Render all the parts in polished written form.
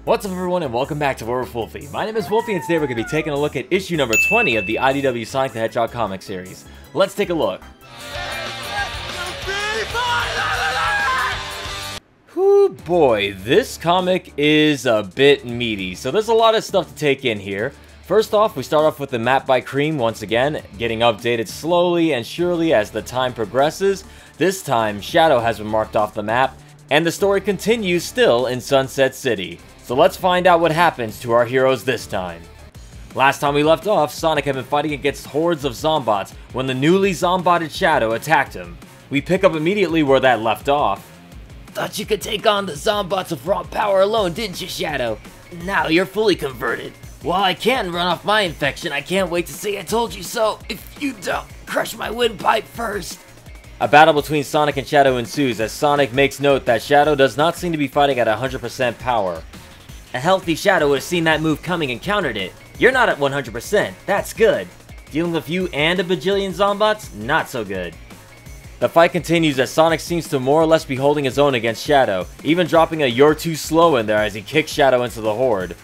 What's up everyone and welcome back to Wolfie. My name is Wolfie and today we're going to be taking a look at issue number 20 of the IDW Sonic the Hedgehog comic series. Let's take a look. Whew boy, this comic is a bit meaty, so there's a lot of stuff to take in here. First off, we start off with the map by Cream once again, getting updated slowly and surely as the time progresses. This time, Shadow has been marked off the map, and the story continues still in Sunset City. So let's find out what happens to our heroes this time. Last time we left off, Sonic had been fighting against hordes of zombots when the newly zombotted Shadow attacked him. We pick up immediately where that left off. Thought you could take on the zombots with raw power alone, didn't you, Shadow? Now you're fully converted. While I can run off my infection, I can't wait to say I told you so if you don't crush my windpipe first. A battle between Sonic and Shadow ensues as Sonic makes note that Shadow does not seem to be fighting at 100% power. A healthy Shadow would have seen that move coming and countered it. You're not at 100%, that's good. Dealing with you and a bajillion zombots? Not so good. The fight continues as Sonic seems to more or less be holding his own against Shadow, even dropping a "you're too slow" in there as he kicks Shadow into the horde.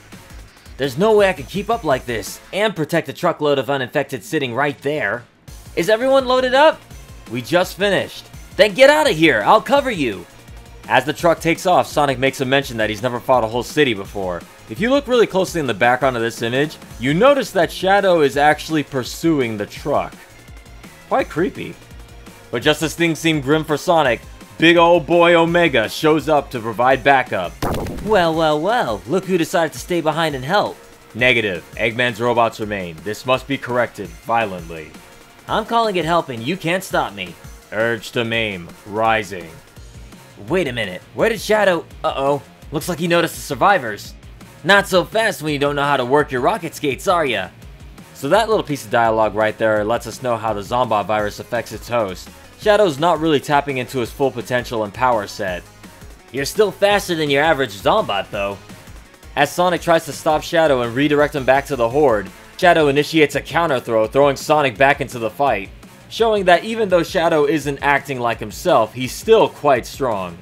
There's no way I can keep up like this and protect a truckload of uninfected sitting right there. Is everyone loaded up? We just finished. Then get out of here, I'll cover you. As the truck takes off, Sonic makes a mention that he's never fought a whole city before. If you look really closely in the background of this image, you notice that Shadow is actually pursuing the truck. Quite creepy. But just as things seem grim for Sonic, big old boy Omega shows up to provide backup. Well, look who decided to stay behind and help. Negative. Eggman's robots remain. This must be corrected, violently. I'm calling it helping, you can't stop me. Urge to maim, rising. Wait a minute, where did Shadow... Uh-oh, looks like he noticed the survivors. Not so fast when you don't know how to work your rocket skates, are ya? So that little piece of dialogue right there lets us know how the zombot virus affects its host. Shadow's not really tapping into his full potential and power set. You're still faster than your average zombot, though. As Sonic tries to stop Shadow and redirect him back to the horde, Shadow initiates a counter throw, throwing Sonic back into the fight, showing that even though Shadow isn't acting like himself, he's still quite strong.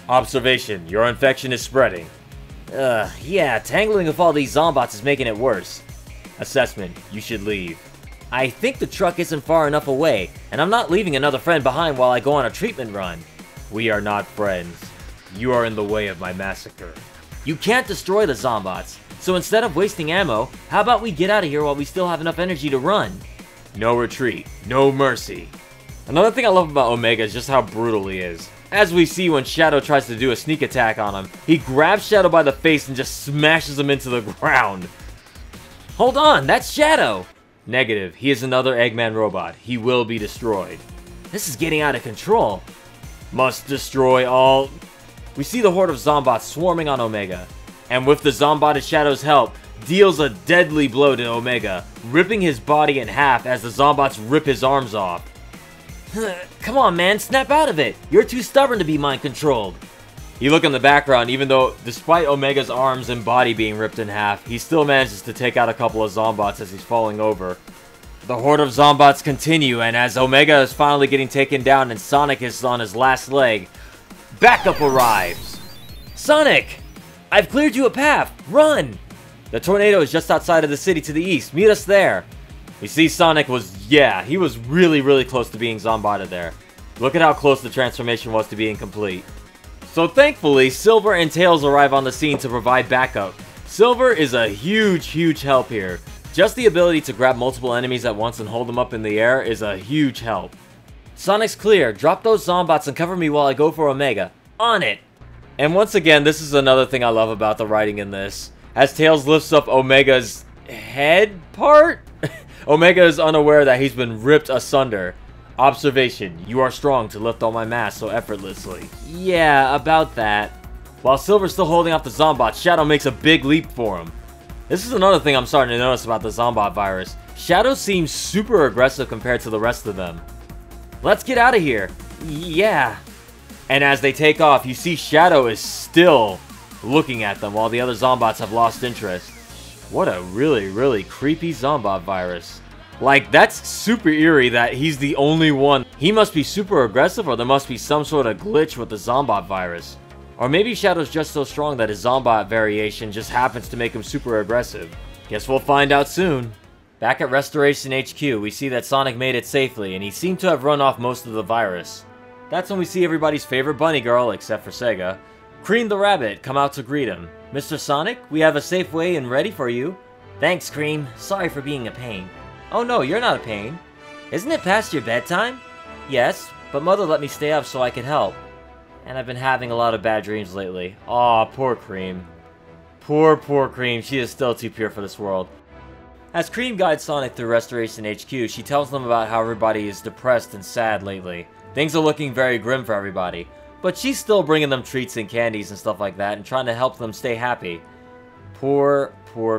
Observation, your infection is spreading. Yeah, tangling with all these zombots is making it worse. Assessment, you should leave. I think the truck isn't far enough away, and I'm not leaving another friend behind while I go on a treatment run. We are not friends. You are in the way of my massacre. You can't destroy the zombots, so instead of wasting ammo, how about we get out of here while we still have enough energy to run? No retreat, no mercy. Another thing I love about Omega is just how brutal he is. As we see when Shadow tries to do a sneak attack on him, he grabs Shadow by the face and just smashes him into the ground. Hold on, that's Shadow! Negative, he is another Eggman robot. He will be destroyed. This is getting out of control. Must destroy all... We see the horde of zombots swarming on Omega, and with the zombotted Shadow's help, deals a deadly blow to Omega, ripping his body in half as the zombots rip his arms off. Come on, man, snap out of it! You're too stubborn to be mind-controlled. You look in the background, even though, despite Omega's arms and body being ripped in half, he still manages to take out a couple of zombots as he's falling over. The horde of zombots continue, and as Omega is finally getting taken down and Sonic is on his last leg, backup arrives! Sonic! I've cleared you a path! Run! The tornado is just outside of the city to the east. Meet us there. We see Sonic was, yeah, he was really close to being zombotted there. Look at how close the transformation was to being complete. So thankfully, Silver and Tails arrive on the scene to provide backup. Silver is a huge help here. Just the ability to grab multiple enemies at once and hold them up in the air is a huge help. Sonic's clear. Drop those zombots and cover me while I go for Omega. On it! And once again, this is another thing I love about the writing in this. As Tails lifts up Omega's head part, Omega is unaware that he's been ripped asunder. Observation, you are strong to lift all my mass so effortlessly. Yeah, about that. While Silver's still holding off the Zombot, Shadow makes a big leap for him. This is another thing I'm starting to notice about the Zombot virus. Shadow seems super aggressive compared to the rest of them. Let's get out of here. Yeah. And as they take off, you see Shadow is still looking at them while the other Zombots have lost interest. What a really creepy Zombot virus. Like, that's super eerie that he's the only one. He must be super aggressive or there must be some sort of glitch with the Zombot virus. Or maybe Shadow's just so strong that his zombot variation just happens to make him super aggressive. Guess we'll find out soon. Back at Restoration HQ, we see that Sonic made it safely, and he seemed to have run off most of the virus. That's when we see everybody's favorite bunny girl, except for Sega, Cream the Rabbit, come out to greet him. Mr. Sonic, we have a safe way and ready for you. Thanks, Cream. Sorry for being a pain. Oh no, you're not a pain. Isn't it past your bedtime? Yes, but Mother let me stay up so I could help. And I've been having a lot of bad dreams lately. Aw, poor Cream. Poor Cream, she is still too pure for this world. As Cream guides Sonic through Restoration HQ, she tells them about how everybody is depressed and sad lately. Things are looking very grim for everybody. But she's still bringing them treats and candies and stuff like that and trying to help them stay happy. Poor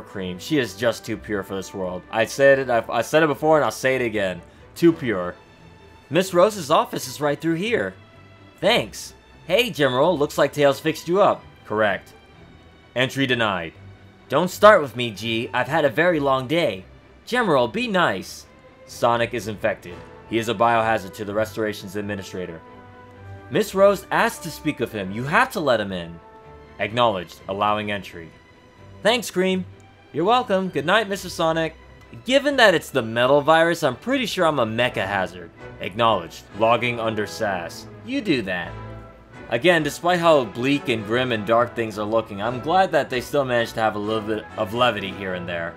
Cream. She is just too pure for this world. I said it before and I'll say it again. Too pure. Miss Rose's office is right through here. Thanks. Hey, General, looks like Tails fixed you up. Correct. Entry denied. Don't start with me, G. I've had a very long day. General, be nice. Sonic is infected. He is a biohazard to the Restoration's administrator. Miss Rose asked to speak with him. You have to let him in. Acknowledged. Allowing entry. Thanks, Cream. You're welcome. Good night, Mr. Sonic. Given that it's the metal virus, I'm pretty sure I'm a mecha hazard. Acknowledged. Logging under SAS. You do that. Again, despite how bleak and grim and dark things are looking, I'm glad that they still managed to have a little bit of levity here and there.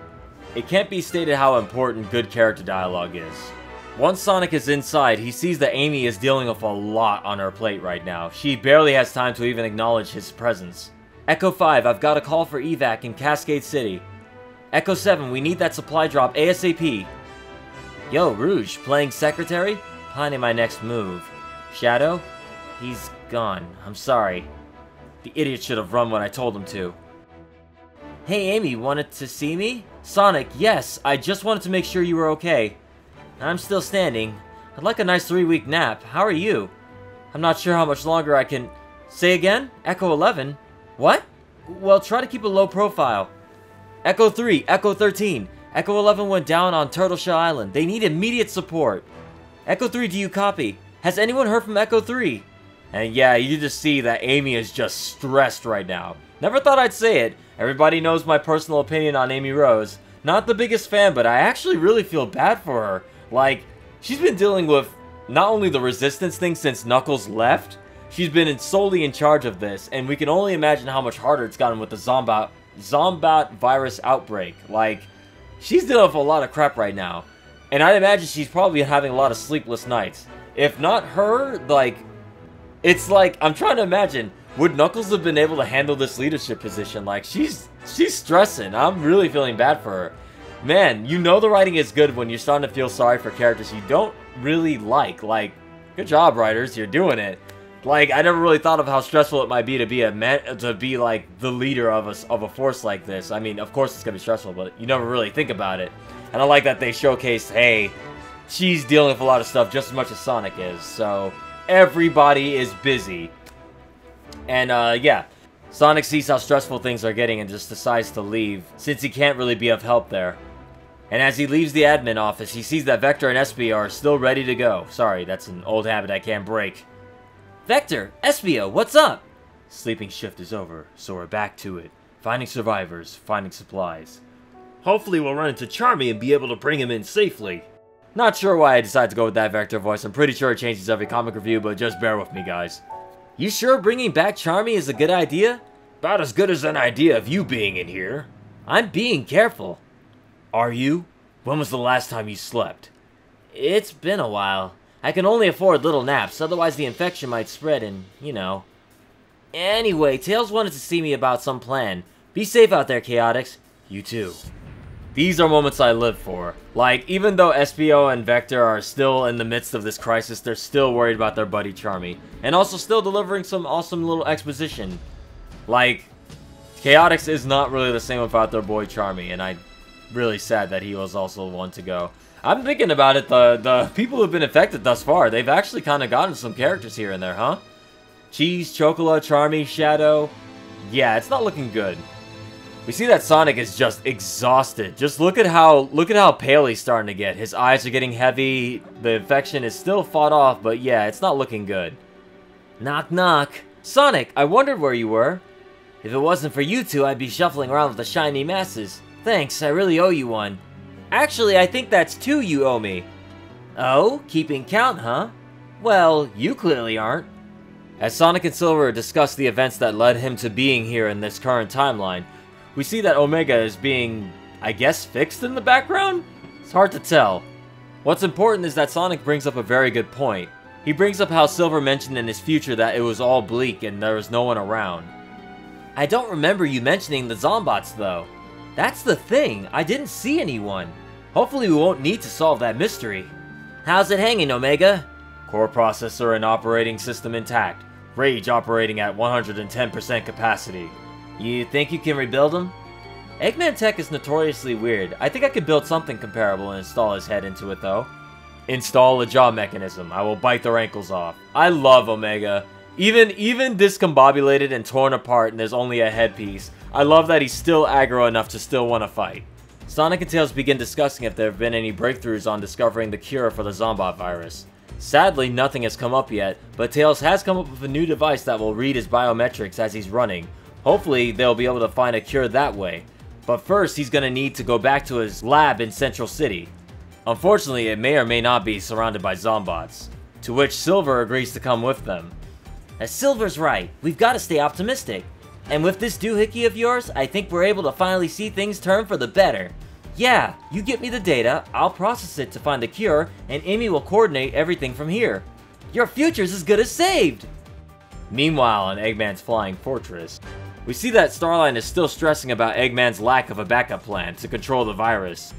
It can't be stated how important good character dialogue is. Once Sonic is inside, he sees that Amy is dealing with a lot on her plate right now. She barely has time to even acknowledge his presence. Echo 5, I've got a call for evac in Cascade City. Echo 7, we need that supply drop ASAP. Yo, Rouge, playing secretary? Planning my next move. Shadow? He's gone. I'm sorry. The idiot should have run when I told him to. Hey, Amy, wanted to see me? Sonic, yes, I just wanted to make sure you were okay. I'm still standing. I'd like a nice 3-week nap. How are you? I'm not sure how much longer I can... Say again? Echo 11? What? Well, try to keep a low profile. Echo 3, Echo 13. Echo 11 went down on Turtleshell Island. They need immediate support. Echo 3, do you copy? Has anyone heard from Echo 3? And yeah, you just see that Amy is just stressed right now. Never thought I'd say it. Everybody knows my personal opinion on Amy Rose. Not the biggest fan, but I actually really feel bad for her. Like, she's been dealing with not only the resistance thing since Knuckles left, she's been solely in charge of this, and we can only imagine how much harder it's gotten with the zombot virus outbreak. Like, she's dealing with a lot of crap right now. And I'd imagine she's probably having a lot of sleepless nights. If not her, like, it's like, I'm trying to imagine, would Knuckles have been able to handle this leadership position? Like, she's stressing. I'm really feeling bad for her. Man, you know the writing is good when you're starting to feel sorry for characters you don't really like. Like, good job, writers, you're doing it. Like, I never really thought of how stressful it might be to be like the leader of a force like this. I mean, of course it's gonna be stressful, but you never really think about it. And I like that they showcased, hey, she's dealing with a lot of stuff just as much as Sonic is. So everybody is busy. And yeah, Sonic sees how stressful things are getting and just decides to leave, since he can't really be of help there. And as he leaves the admin office, he sees that Vector and Espio are still ready to go. Sorry, that's an old habit I can't break. Vector, Espio, what's up? Sleeping shift is over, so we're back to it. Finding survivors, finding supplies. Hopefully we'll run into Charmy and be able to bring him in safely. Not sure why I decided to go with that Vector voice. I'm pretty sure it changes every comic review, but just bear with me, guys. You sure bringing back Charmy is a good idea? About as good as an idea of you being in here. I'm being careful. Are you? When was the last time you slept? It's been a while. I can only afford little naps, otherwise the infection might spread and, you know. Anyway, Tails wanted to see me about some plan. Be safe out there, Chaotix. You too. These are moments I live for. Like, even though Espio and Vector are still in the midst of this crisis, they're still worried about their buddy Charmy. And also still delivering some awesome little exposition. Like, Chaotix is not really the same without their boy Charmy, and I'm really sad that he was also one to go. I'm thinking about it, the people who've been affected thus far, they've actually kind of gotten some characters here and there, huh? Cheese, Chocola, Charmy, Shadow. Yeah, it's not looking good. We see that Sonic is just exhausted. Just look at how pale he's starting to get. His eyes are getting heavy. The infection is still fought off, but yeah, it's not looking good. Knock, knock. Sonic, I wondered where you were. If it wasn't for you two, I'd be shuffling around with the shiny masses. Thanks, I really owe you one. Actually, I think that's 2 you owe me. Oh, keeping count, huh? Well, you clearly aren't. As Sonic and Silver discuss the events that led him to being here in this current timeline, we see that Omega is being, I guess, fixed in the background? It's hard to tell. What's important is that Sonic brings up a very good point. He brings up how Silver mentioned in his future that it was all bleak and there was no one around. I don't remember you mentioning the zombots though. That's the thing, I didn't see anyone. Hopefully we won't need to solve that mystery. How's it hanging, Omega? Core processor and operating system intact. Rage operating at 110% capacity. You think you can rebuild them? Eggman tech is notoriously weird. I think I could build something comparable and install his head into it though. Install a jaw mechanism. I will bite their ankles off. I love Omega. Even discombobulated and torn apart and there's only a headpiece, I love that he's still aggro enough to still want to fight. Sonic and Tails begin discussing if there have been any breakthroughs on discovering the cure for the zombot virus. Sadly, nothing has come up yet, but Tails has come up with a new device that will read his biometrics as he's running. Hopefully, they'll be able to find a cure that way. But first, he's gonna need to go back to his lab in Central City. Unfortunately, it may or may not be surrounded by zombots, to which Silver agrees to come with them. Silver's right, we've got to stay optimistic. And with this doohickey of yours, I think we're able to finally see things turn for the better. Yeah, you get me the data, I'll process it to find the cure, and Amy will coordinate everything from here. Your future's as good as saved! Meanwhile, in Eggman's flying fortress, we see that Starline is still stressing about Eggman's lack of a backup plan to control the virus.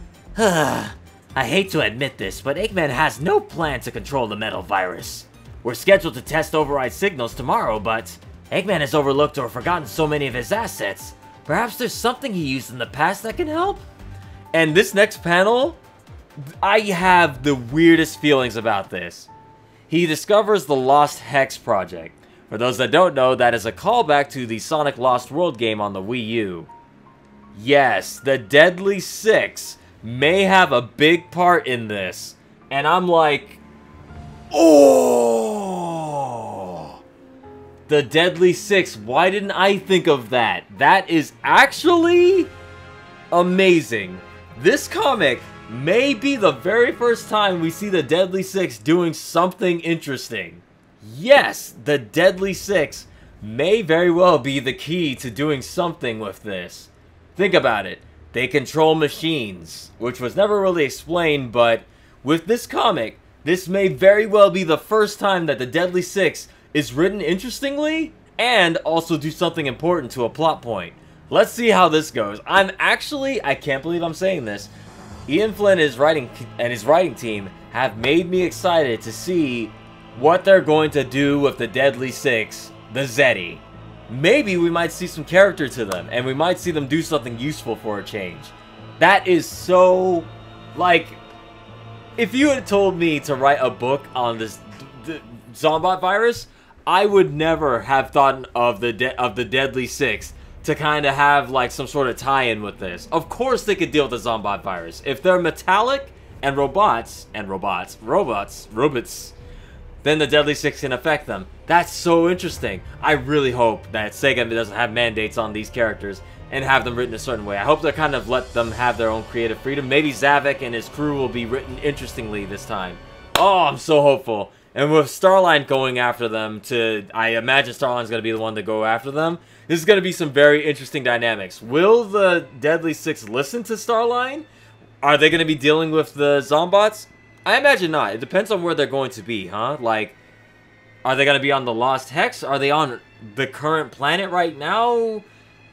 I hate to admit this, but Eggman has no plan to control the metal virus. We're scheduled to test override signals tomorrow, but Eggman has overlooked or forgotten so many of his assets. Perhaps there's something he used in the past that can help? And this next panel, I have the weirdest feelings about this. He discovers the Lost Hex project. For those that don't know, that is a callback to the Sonic Lost World game on the Wii U. Yes, the Deadly Six may have a big part in this. And I'm like, oh! The Deadly Six, why didn't I think of that? That is actually amazing. This comic may be the very first time we see the Deadly Six doing something interesting. Yes, the Deadly Six may very well be the key to doing something with this. Think about it. They control machines, which was never really explained, but with this comic, this may very well be the first time that the Deadly Six is written interestingly and also do something important to a plot point. Let's see how this goes. I can't believe I'm saying this. Ian Flynn and his writing team have made me excited to see what they're going to do with the Deadly Six, the Zeti. Maybe we might see some character to them, and we might see them do something useful for a change. That is so, like, if you had told me to write a book on this zombot virus, I would never have thought of the Deadly Six to kind of have like some sort of tie-in with this. Of course they could deal with the zombot virus. If they're metallic and robots, then the Deadly Six can affect them. That's so interesting. I really hope that Sega doesn't have mandates on these characters and have them written a certain way. I hope they kind of let them have their own creative freedom. Maybe Zavik and his crew will be written interestingly this time. Oh, I'm so hopeful. And with Starline going after them I imagine Starline's going to be the one to go after them. This is going to be some very interesting dynamics. Will the Deadly Six listen to Starline? Are they going to be dealing with the zombots? I imagine not. It depends on where they're going to be, huh? Like, are they going to be on the Lost Hex? Are they on the current planet right now?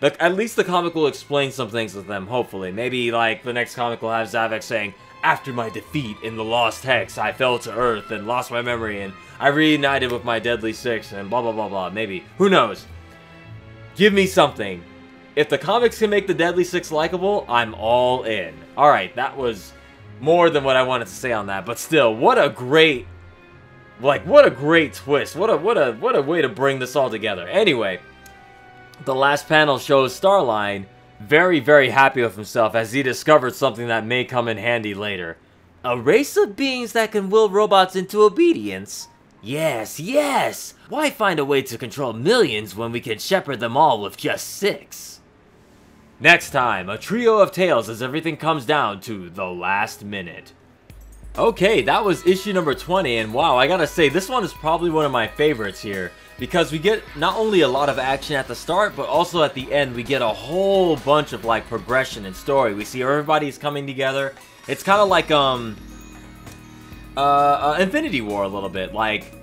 At least the comic will explain some things with them, hopefully. Maybe, like, the next comic will have Zavik saying, after my defeat in the Lost Hex, I fell to Earth and lost my memory, and I reunited with my Deadly Six, and blah, blah, blah, blah. Maybe. Who knows? Give me something. If the comics can make the Deadly Six likable, I'm all in. Alright, that was more than what I wanted to say on that, but still, what a great, what a great twist. What a way to bring this all together. Anyway, the last panel shows Starline very, very happy with himself as he discovered something that may come in handy later. A race of beings that can will robots into obedience? Yes, yes! Why find a way to control millions when we can shepherd them all with just 6? Next time, a trio of tales as everything comes down to the last minute. Okay, that was issue number 20, and wow, I gotta say, this one is probably one of my favorites here. Because we get not only a lot of action at the start, but also at the end, we get a whole bunch of, like, progression and story. We see everybody's coming together. It's kind of like, Infinity War a little bit, like...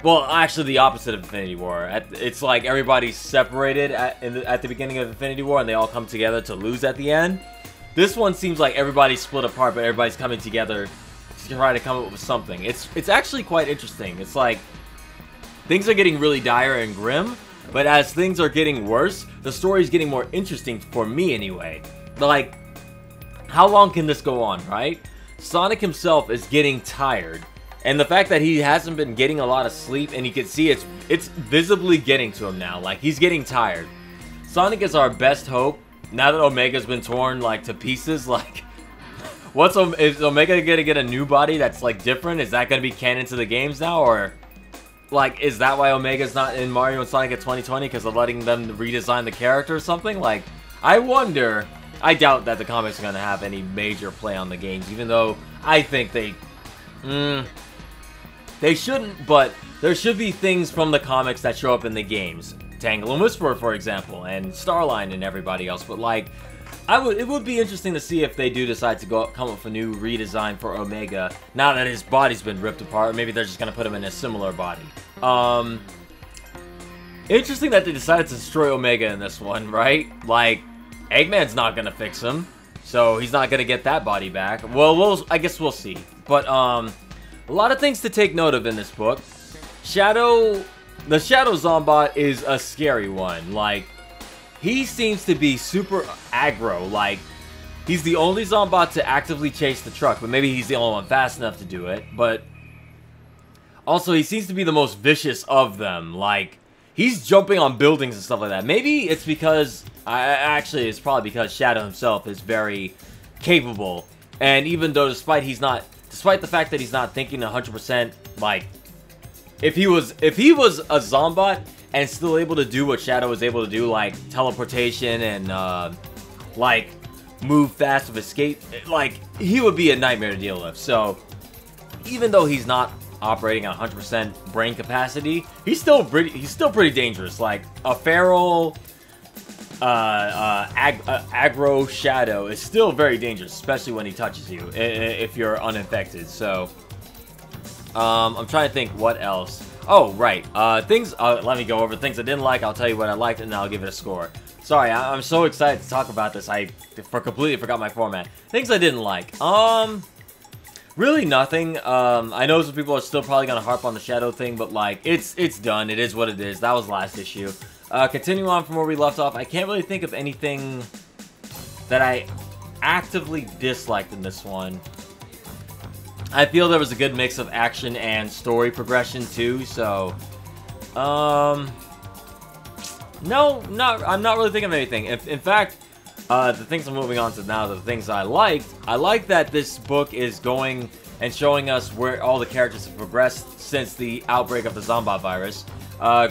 Well, actually, the opposite of Infinity War. It's like everybody's separated at the beginning of Infinity War, and they all come together to lose at the end. This one seems like everybody's split apart, but everybody's coming together to try to come up with something. It's actually quite interesting. It's like things are getting really dire and grim, but as things are getting worse, the story's getting more interesting for me anyway. Like, how long can this go on, right? Sonic himself is getting tired. And the fact that he hasn't been getting a lot of sleep, and you can see it's visibly getting to him now. Like, he's getting tired. Sonic is our best hope. Now that Omega's been torn, like, to pieces, like... is Omega gonna get a new body that's, like, different? Is that gonna be canon to the games now, or... Like, is that why Omega's not in Mario and Sonic at 2020? Because of letting them redesign the character or something? Like, I wonder... I doubt that the comics are gonna have any major play on the games, even though I think they... They shouldn't, but there should be things from the comics that show up in the games. Tangle and Whisperer, for example, and Starline and everybody else. But, like, it would be interesting to see if they do decide to come up with a new redesign for Omega, now that his body's been ripped apart. Maybe they're just going to put him in a similar body. Interesting that they decided to destroy Omega in this one, right? Like, Eggman's not going to fix him, so he's not going to get that body back. Well, I guess we'll see. But, a lot of things to take note of in this book. The Shadow Zombot is a scary one. Like, he seems to be super aggro. Like, he's the only Zombot to actively chase the truck, but maybe he's the only one fast enough to do it. But also, he seems to be the most vicious of them. Like, he's jumping on buildings and stuff like that. Maybe it's because... Actually, it's probably because Shadow himself is very capable. And even though, despite the fact that he's not thinking 100%, like, if he was a Zombot and still able to do what Shadow was able to do, like teleportation and like move fast with escape, like, he would be a nightmare to deal with. So even though he's not operating at 100% brain capacity, he's still pretty dangerous. Like, a feral aggro Shadow is still very dangerous, especially when he touches you, if you're uninfected. So, I'm trying to think what else. Oh, right. Let me go over things I didn't like. I'll tell you what I liked, and then I'll give it a score. Sorry, I'm so excited to talk about this. I completely forgot my format. Things I didn't like. Really nothing. I know some people are still probably gonna harp on the Shadow thing, but, like, it's done. It is what it is. That was last issue. Continuing on from where we left off, I can't really think of anything that I actively disliked in this one. I feel there was a good mix of action and story progression too, so... No, I'm not really thinking of anything. In fact, the things I'm moving on to now, the things I liked that this book is going and showing us where all the characters have progressed since the outbreak of the zombot virus.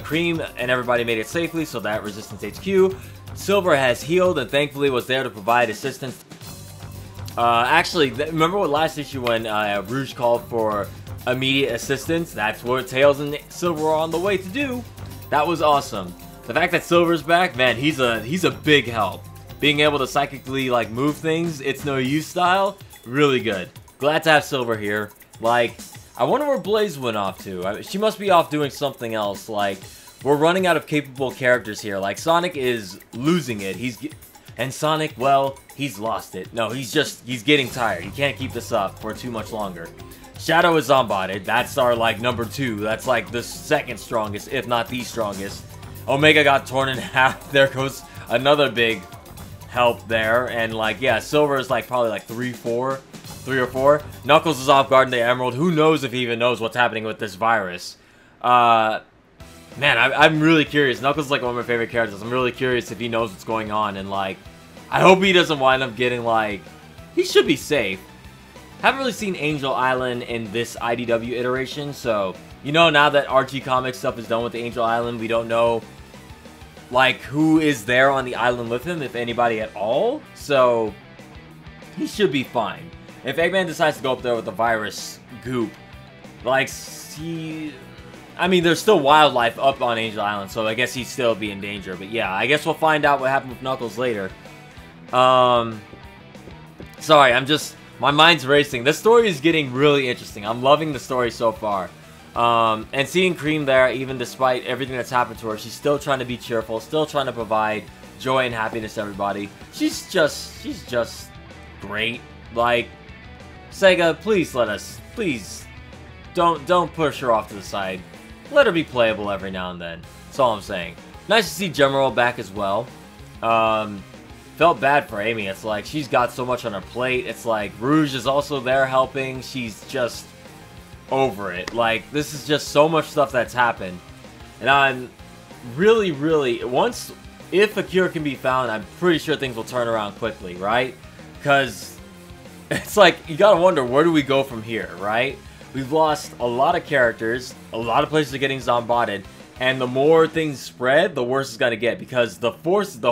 Cream and everybody made it safely, so that Resistance HQ. Silver has healed and thankfully was there to provide assistance. Actually, remember what last issue when Rouge called for immediate assistance? That's what Tails and Silver are on the way to do. That was awesome. The fact that Silver's back, man, he's a big help. Being able to psychically, like, move things, it's no use style, really good. Glad to have Silver here. Like, I wonder where Blaze went off to. She must be off doing something else. Like, we're running out of capable characters here. Like, Sonic is losing it. And Sonic, well, he's lost it. No, he's getting tired. He can't keep this up for too much longer. Shadow is zombotted. That's our, like, number 2. That's, like, the second strongest, if not the strongest. Omega got torn in half. There goes another big help there. And, like, yeah, Silver is, like, probably, like, 3 or 4. Knuckles is off guard in the Emerald. Who knows if he even knows what's happening with this virus. Man, I'm really curious. Knuckles is, like, one of my favorite characters. I'm really curious if he knows what's going on. And, like, I hope he doesn't wind up getting, like... He should be safe. Haven't really seen Angel Island in this IDW iteration, so You know, now that Archie Comics stuff is done with the Angel Island, we don't know, like, who is there on the island with him, if anybody at all. So, he should be fine. If Eggman decides to go up there with the virus goop, like, I mean, there's still wildlife up on Angel Island, so I guess he'd still be in danger. But yeah, I guess we'll find out what happened with Knuckles later. Sorry, my mind's racing. This story is getting really interesting. I'm loving the story so far. And seeing Cream there, even despite everything that's happened to her, she's still trying to be cheerful, still trying to provide joy and happiness to everybody. She's just great. Like, Sega, please don't push her off to the side. Let her be playable every now and then. That's all I'm saying. Nice to see Gemerald back as well. Felt bad for Amy. It's like she's got so much on her plate. It's like Rouge is also there helping. She's just over it. Like, this is just so much stuff that's happened. And I'm really, if a cure can be found, I'm pretty sure things will turn around quickly, right? Because it's like, you gotta wonder, where do we go from here, right? We've lost a lot of characters, a lot of places are getting zombotted, and the more things spread, the worse it's gonna get, because the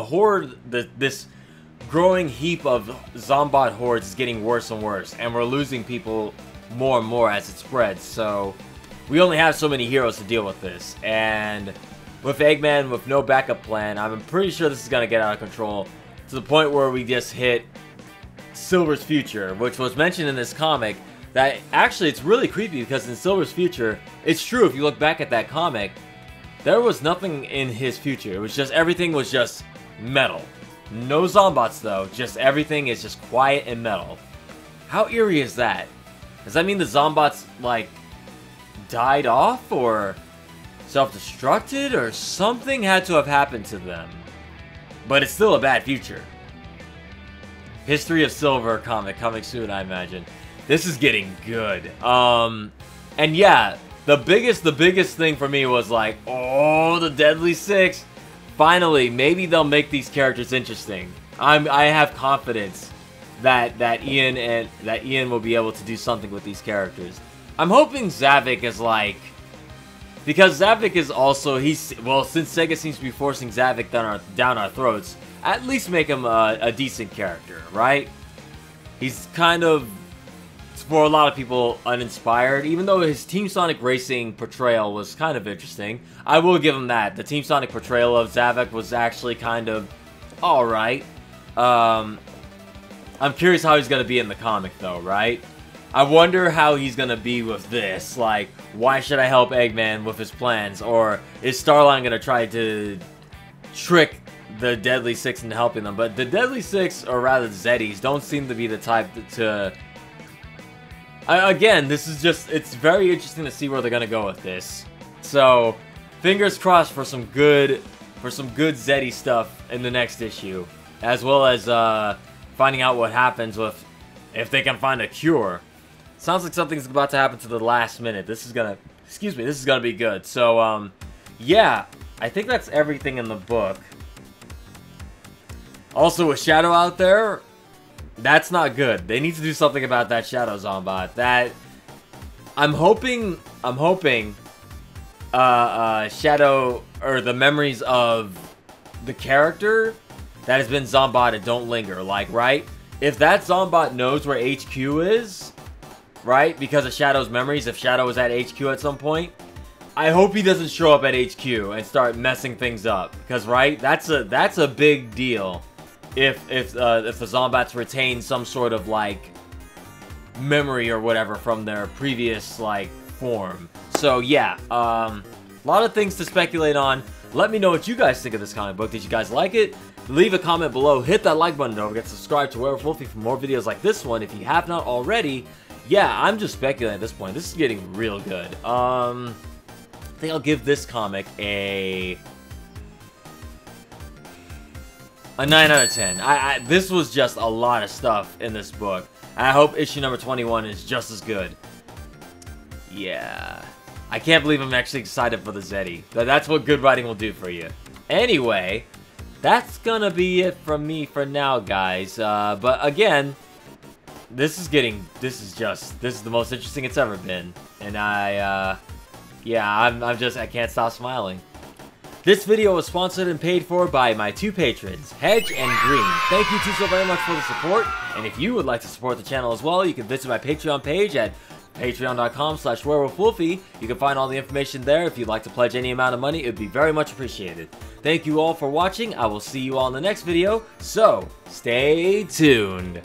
horde, this growing heap of zombot hordes is getting worse and worse, and we're losing people more and more as it spreads. So we only have so many heroes to deal with this, and with Eggman with no backup plan, I'm pretty sure this is gonna get out of control to the point where we just hit Silver's future, which was mentioned in this comic. That actually, it's really creepy because in Silver's future, it's true, if you look back at that comic, there was nothing in his future. It was just, everything was just metal. No zombots though, just everything is just quiet and metal. How eerie is that? Does that mean the zombots, like, died off or self-destructed or something had to have happened to them? But it's still a bad future. History of Silver comic, coming soon, I imagine. This is getting good. And yeah, the biggest thing for me was like, oh, the Deadly Six. Finally, maybe they'll make these characters interesting. I have confidence that Ian will be able to do something with these characters. I'm hoping Zavik is like, because Zavik is also, well, since Sega seems to be forcing Zavik down our throats, at least make him a decent character, right? He's kind of, for a lot of people, uninspired, even though his Team Sonic Racing portrayal was kind of interesting. I will give him that. The Team Sonic portrayal of Zavik was actually kind of alright. I'm curious how he's going to be in the comic, though, right? I wonder how he's going to be with this. Like, why should I help Eggman with his plans? Or is Starline going to try to trick the Deadly Six into helping them? But the Deadly Six, or rather Zeddies, don't seem to be the type to again, this is just, it's very interesting to see where they're gonna go with this. So, fingers crossed for some good Zeddy stuff in the next issue, as well as finding out what happens with, if they can find a cure. Sounds like something's about to happen to the last minute. This is gonna, excuse me, this is gonna be good. So, yeah, I think that's everything in the book. Also, with Shadow out there, that's not good. They need to do something about that Shadow Zombot. That, I'm hoping, Shadow, or the memories of the character that has been zombotted don't linger. Like, right? If that Zombot knows where HQ is, right? Because of Shadow's memories, if Shadow was at HQ at some point, I hope he doesn't show up at HQ and start messing things up. Because, right? That's a big deal. If the Zombots retain some sort of, like, memory or whatever from their previous, like, form. So, yeah, a lot of things to speculate on. Let me know what you guys think of this comic book. Did you guys like it? Leave a comment below. Hit that like button. Don't forget to subscribe to Werewolf Wolfie for more videos like this one if you have not already. Yeah, I'm just speculating at this point. This is getting real good. I think I'll give this comic a 9 out of 10. This was just a lot of stuff in this book. I hope issue number 21 is just as good. Yeah. I can't believe I'm actually excited for the Zeddy. That's what good writing will do for you. Anyway, that's gonna be it from me for now, guys. But again, this is the most interesting it's ever been. And Yeah, I can't stop smiling. This video was sponsored and paid for by my two patrons, Hedge and Green. Thank you two so very much for the support, and if you would like to support the channel as well, you can visit my Patreon page at patreon.com/werewolfwolfie. You can find all the information there. If you'd like to pledge any amount of money, it would be very much appreciated. Thank you all for watching. I will see you all in the next video, so stay tuned.